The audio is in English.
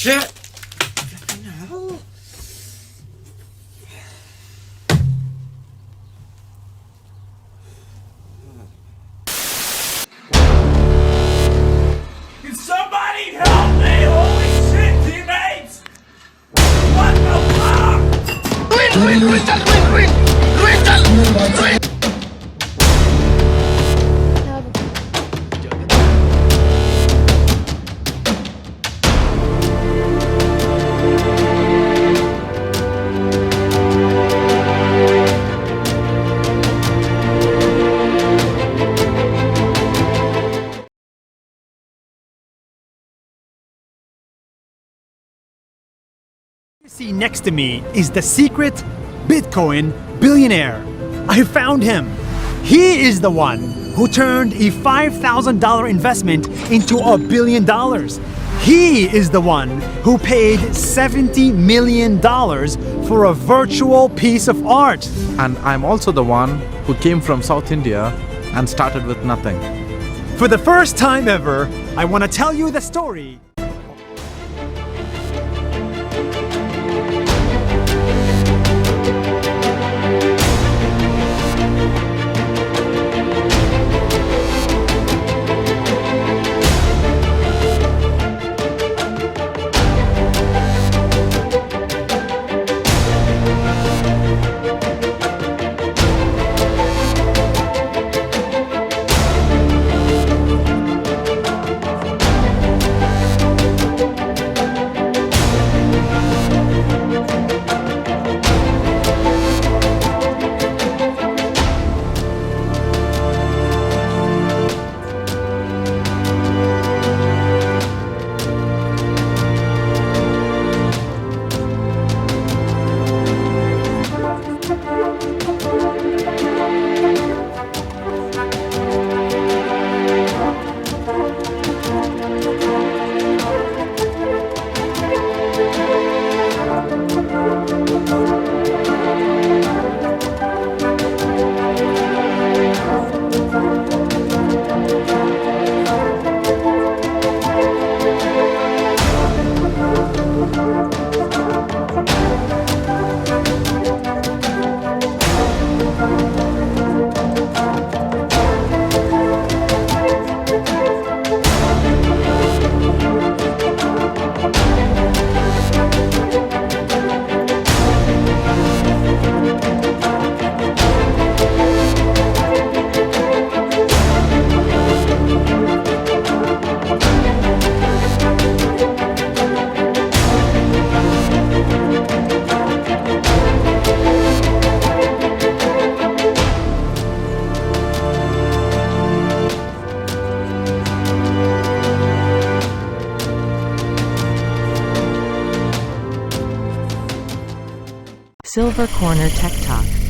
shit! Fucking hell. Can somebody help me? Holy shit, teammates! What the fuck? You see next to me is the secret Bitcoin billionaire. I found him. He is the one who turned a $5,000 investment into $1 billion. He is the one who paid $70 million for a virtual piece of art. And I'm also the one who came from South India and started with nothing. For the first time ever, I want to tell you the story. Silver Corner Tech Talk.